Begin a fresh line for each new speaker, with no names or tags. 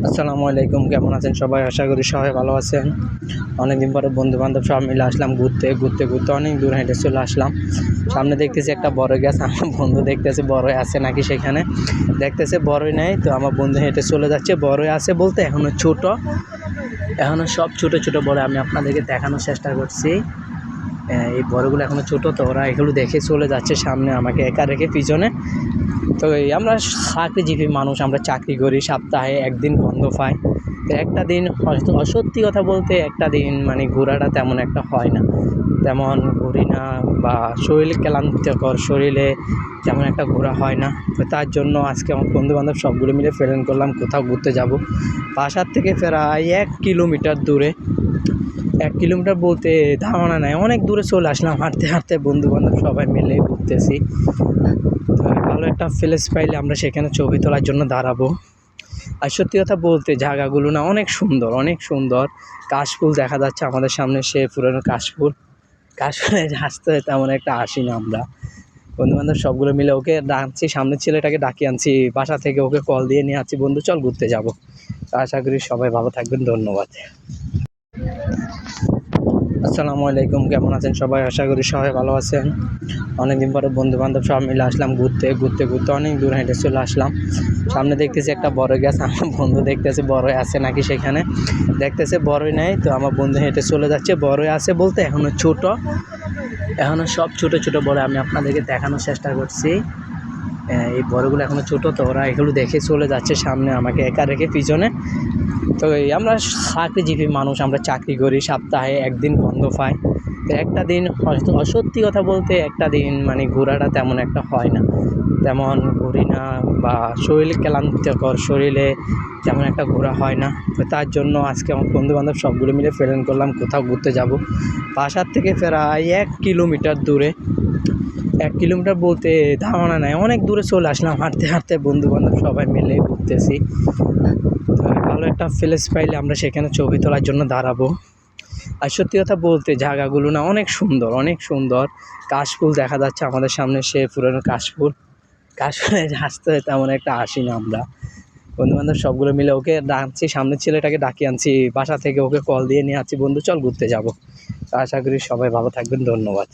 আসসালামু আলাইকুম, কেমন আছেন সবাই? আশা করি সবাই ভালো আছেন। অনেকদিন পরে বন্ধু-বান্ধব সব মিলে আসলাম ঘুরতে অনেক দূর হেঁটে চলে আসলাম। সামনে দেখতেছি একটা বড়ই গাছ। আমার বন্ধু দেখতেছে বড়ই আছে নাকি সেখানে। দেখতেছে বড়ই নাই, তো আমার বন্ধু হেঁটে চলে যাচ্ছে। বড়ই আছে বলতে এখনো ছোট। এখনো সব ছোট, ছোট বড়ই আমি আপনাদেরকে দেখানোর চেষ্টা করছি। এই বড়গুলো এখনো ছোট, তো ওরা এগুলো দেখে চলে যাচ্ছে সামনে আমাকে একা রেখে পিছনে। তো এই আমরা চাকরিজীবী মানুষ, আমরা চাকরি করি, সপ্তাহে একদিন বন্ধ পাই। তো একটা দিন সত্যি কথা বলতে একটা দিন মানে ঘোরাটা তেমন একটা হয় না, তেমন ঘুরি না, বা শরীর ক্লান্তিকর, শরীরে তেমন একটা ঘোরা হয় না। তো তার জন্য আজকে আমার বন্ধুবান্ধব সবগুলো মিলে প্ল্যান করলাম কোথাও ঘুরতে যাব। বাসার থেকে প্রায় 1 কিলোমিটার দূরে। 1 কিলোমিটার বলতে ধারণা নাই, অনেক দূরে চলে আসলাম হাঁটতে হাঁটতে, বন্ধুবান্ধব সবাই মিলে ঘুরতেছি। তো ভালো একটা প্লেস পাইলে আমরা সেখানে ছবি তোলার জন্য দাঁড়াবো। আর সত্যি কথা বলতে জায়গাগুলো না অনেক সুন্দর, অনেক সুন্দর। কাশফুল দেখা যাচ্ছে আমাদের সামনে, সে পুরনো কাশফুল। কাশফুলে আসতে তেমন একটা আসি না আমরা। বন্ধুবান্ধব সবগুলো মিলে ওকে ডাকছি, সামনের ছেলেটাকে ডাকিয়ে আনছি বাসা থেকে, ওকে কল দিয়ে নিয়ে আসছি, বন্ধু চল ঘুরতে যাবো। তো আশা করি সবাই ভালো থাকবেন, ধন্যবাদ। আসসালামু আলাইকুম, কেমন আছেন সবাই? আশা করি সবাই ভালো আছেন। অনেকদিন পরে বন্ধুবান্ধব সব মিলে আসলাম ঘুরতে অনেক দূর হেঁটে চলে আসলাম। সামনে দেখতেছি একটা বড়ই গাছ। আমার বন্ধু দেখতেছে বড়ই আছে নাকি সেখানে। দেখতেছে বড়ই নাই, তো আমার বন্ধু হেঁটে চলে যাচ্ছে। বড়ই আছে বলতে এখনো ছোট। এখনো সব ছোট, ছোট বড়ই আমি আপনাদেরকে দেখানোর চেষ্টা করছি। এই বড়গুলো এখনো ছোট, তো ওরা এগুলো দেখে চলে যাচ্ছে সামনে আমাকে একা রেখে পিছনে। তো এই আমরা চাকরিজীবী মানুষ, আমরা চাকরি করি, সপ্তাহে একদিন বন্ধ পাই। তো একটা দিন সত্যি কথা বলতে একটা দিন মানে ঘোরাটা তেমন একটা হয় না, তেমন ঘুরি না, বা শরীর ক্লান্তিকর, শরীরে তেমন একটা ঘোরা হয় না। তো তার জন্য আজকে আমার বন্ধুবান্ধব সবগুলো মিলে প্ল্যান করলাম কোথাও ঘুরতে যাব। বাসার থেকে প্রায় 1 কিলোমিটার দূরে। 1 কিলোমিটার বলতে ধারণা নাই, অনেক দূরে চলে আসলাম হাঁটতে হাঁটতে, বন্ধুবান্ধব সবাই মিলে ঘুরতেছি। তো ভালো একটা প্লেস পাইলে আমরা সেখানে ছবি তোলার জন্য দাঁড়াবো। আর সত্যি কথা বলতে জায়গাগুলো না অনেক সুন্দর, অনেক সুন্দর। কাশফুল দেখা যাচ্ছে আমাদের সামনে, সে পুরনো কাশফুল। কাশফুলে আসতে তেমন একটা আসি না আমরা। বন্ধুবান্ধব সবগুলো মিলে ওকে ডাকছি, সামনের ছেলেটাকে ডাকিয়ে আনছি বাসা থেকে, ওকে কল দিয়ে নিয়ে আসছি, বন্ধু চল ঘুরতে যাবো। তো আশা করি সবাই ভালো থাকবেন, ধন্যবাদ।